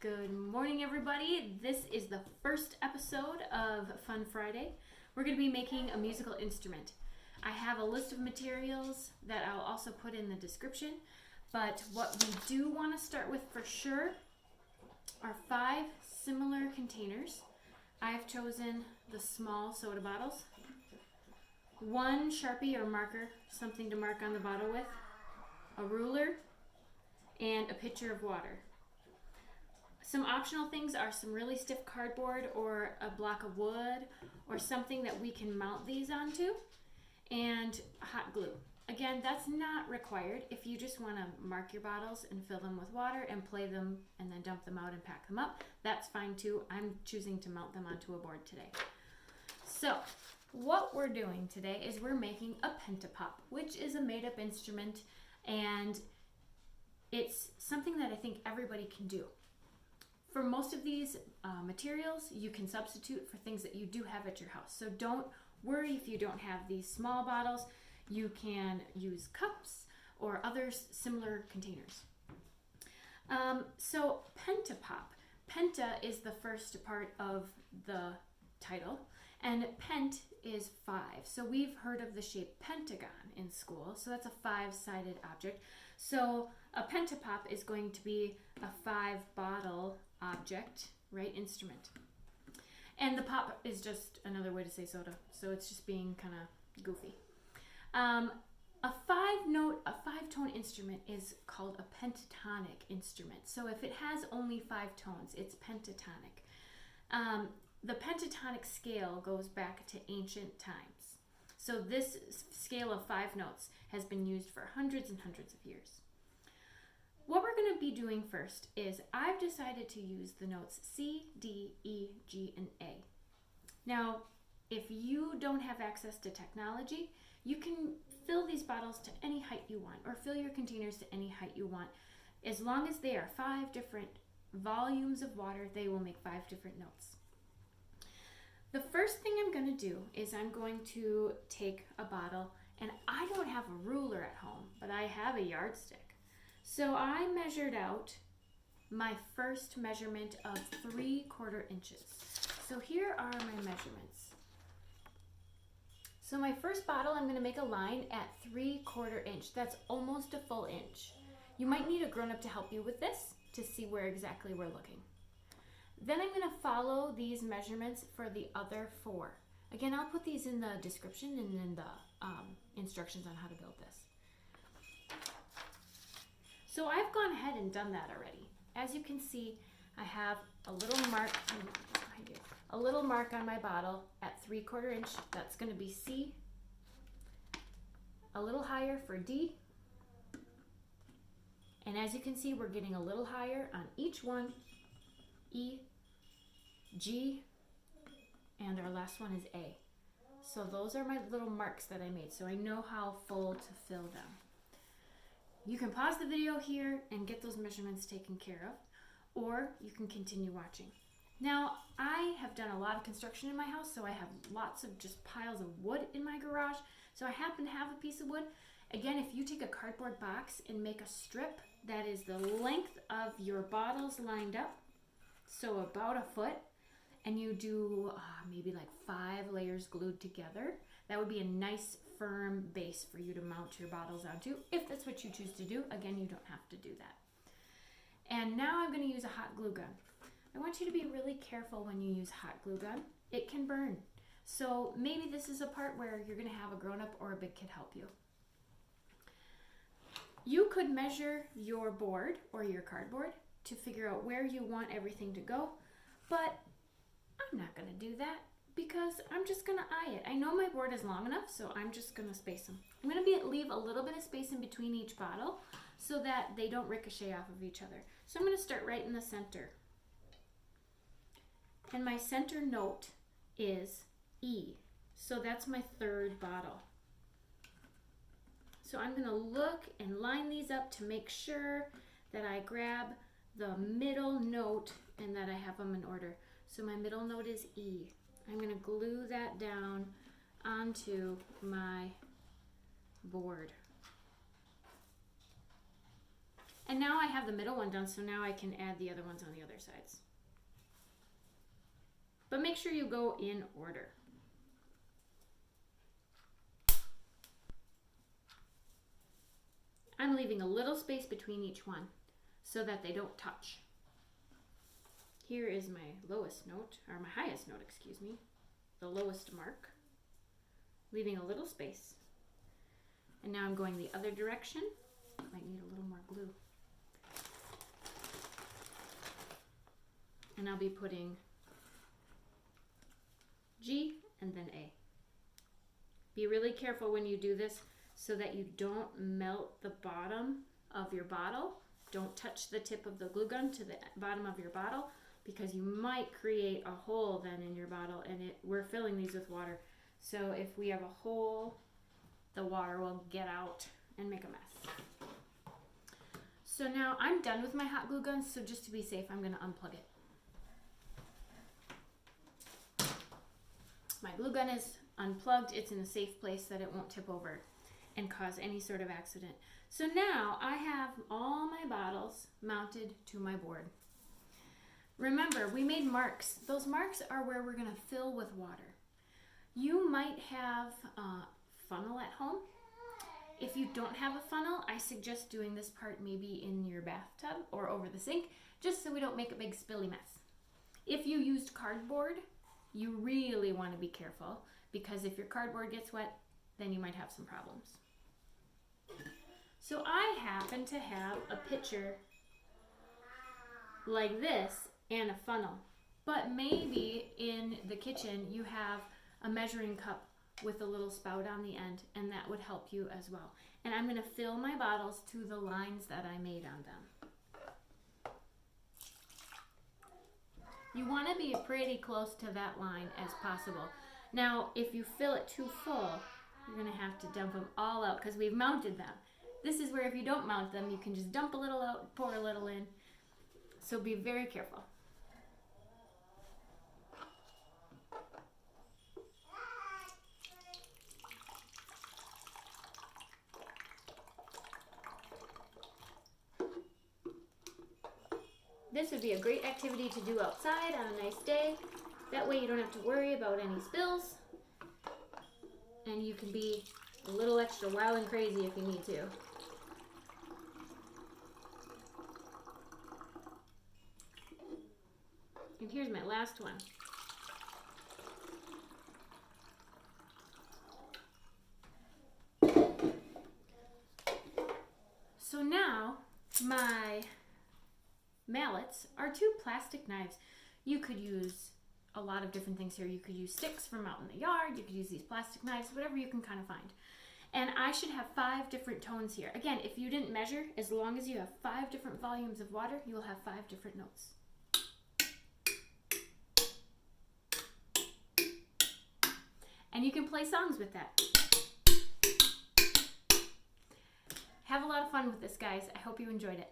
Good morning, everybody. This is the first episode of Fun Friday. We're going to be making a musical instrument. I have a list of materials that I'll also put in the description, but what we do want to start with for sure are 5 similar containers. I've chosen the small soda bottles, 1 Sharpie or marker, something to mark on the bottle with, a ruler, and a pitcher of water. Some optional things are some really stiff cardboard or a block of wood or something that we can mount these onto, and hot glue. Again, that's not required. If you just want to mark your bottles and fill them with water and play them and then dump them out and pack them up, that's fine too. I'm choosing to mount them onto a board today. So what we're doing today is we're making a PentaPop, which is a made-up instrument, and it's something that I think everybody can do. For most of these materials, you can substitute for things that you do have at your house. So don't worry if you don't have these small bottles. You can use cups or other similar containers. So PentaPop. Penta is the first part of the title, and pent is 5. So we've heard of the shape pentagon in school. So that's a 5-sided object. So a PentaPop is going to be a 5-bottle object, right, instrument. And the pop is just another way to say soda, so it's just being kind of goofy. A 5-tone instrument is called a pentatonic instrument. So if it has only 5 tones, it's pentatonic. The pentatonic scale goes back to ancient times. So this scale of 5 notes has been used for hundreds and hundreds of years. What we're going to be doing first is I've decided to use the notes C, D, E, G, and A. Now, if you don't have access to technology, you can fill these bottles to any height you want, or fill your containers to any height you want. As long as they are 5 different volumes of water, they will make 5 different notes. The first thing I'm going to do is I'm going to take a bottle, and I don't have a ruler at home, but I have a yardstick. So I measured out my first measurement of 3/4 inches. So here are my measurements. So my first bottle, I'm going to make a line at 3/4 inch. That's almost a full inch. You might need a grown-up to help you with this to see where exactly we're looking. Then I'm going to follow these measurements for the other 4. Again, I'll put these in the description and in the instructions on how to build this. So I've gone ahead and done that already. As you can see, I have a little mark on my bottle at 3/4 inch. That's going to be C. A little higher for D. And as you can see, we're getting a little higher on each one. E, G, and our last one is A. So those are my little marks that I made, so I know how full to fill them. You can pause the video here and get those measurements taken care of, or you can continue watching. Now, I have done a lot of construction in my house, so I have lots of just piles of wood in my garage. So I happen to have a piece of wood. Again, if you take a cardboard box and make a strip that is the length of your bottles lined up, so about a foot, and you do maybe like 5 layers glued together, that would be a nice firm base for you to mount your bottles onto, if that's what you choose to do. Again, you don't have to do that. And now I'm going to use a hot glue gun. I want you to be really careful when you use hot glue gun. It can burn. So maybe this is a part where you're going to have a grown-up or a big kid help you. You could measure your board or your cardboard to figure out where you want everything to go, but I'm not going to do that, because I'm just going to eye it. I know my board is long enough, so I'm just going to space them. I'm going to leave a little bit of space in between each bottle so that they don't ricochet off of each other. So I'm going to start right in the center. And my center note is E. So that's my 3rd bottle. So I'm going to look and line these up to make sure that I grab the middle note and that I have them in order. So my middle note is E. I'm going to glue that down onto my board. And now I have the middle one done, so now I can add the other ones on the other sides. But make sure you go in order. I'm leaving a little space between each one so that they don't touch. Here is my lowest note, or my highest note, excuse me, the lowest mark, leaving a little space. And now I'm going the other direction. Might need a little more glue. And I'll be putting G and then A. Be really careful when you do this so that you don't melt the bottom of your bottle. Don't touch the tip of the glue gun to the bottom of your bottle, because you might create a hole then in your bottle, and we're filling these with water. So if we have a hole, the water will get out and make a mess. So now I'm done with my hot glue gun, so just to be safe, I'm gonna unplug it. My glue gun is unplugged. It's in a safe place that it won't tip over and cause any sort of accident. So now I have all my bottles mounted to my board. Remember, we made marks. Those marks are where we're gonna fill with water. You might have a funnel at home. If you don't have a funnel, I suggest doing this part maybe in your bathtub or over the sink, just so we don't make a big spilly mess. If you used cardboard, you really want to be careful, because if your cardboard gets wet, then you might have some problems. So I happen to have a pitcher like this and a funnel, but maybe in the kitchen you have a measuring cup with a little spout on the end, and that would help you as well. And I'm going to fill my bottles to the lines that I made on them. You want to be pretty close to that line as possible. Now, if you fill it too full, you're going to have to dump them all out because we've mounted them. This is where if you don't mount them, you can just dump a little out, pour a little in. So be very careful. This would be a great activity to do outside on a nice day. That way you don't have to worry about any spills. And you can be a little extra wild and crazy if you need to. And here's my last one. So now my mallets are two plastic knives. You could use a lot of different things here. You could use sticks from out in the yard. You could use these plastic knives, whatever you can kind of find. And I should have 5 different tones here. Again, if you didn't measure, as long as you have 5 different volumes of water, you will have 5 different notes. And you can play songs with that. Have a lot of fun with this, guys. I hope you enjoyed it.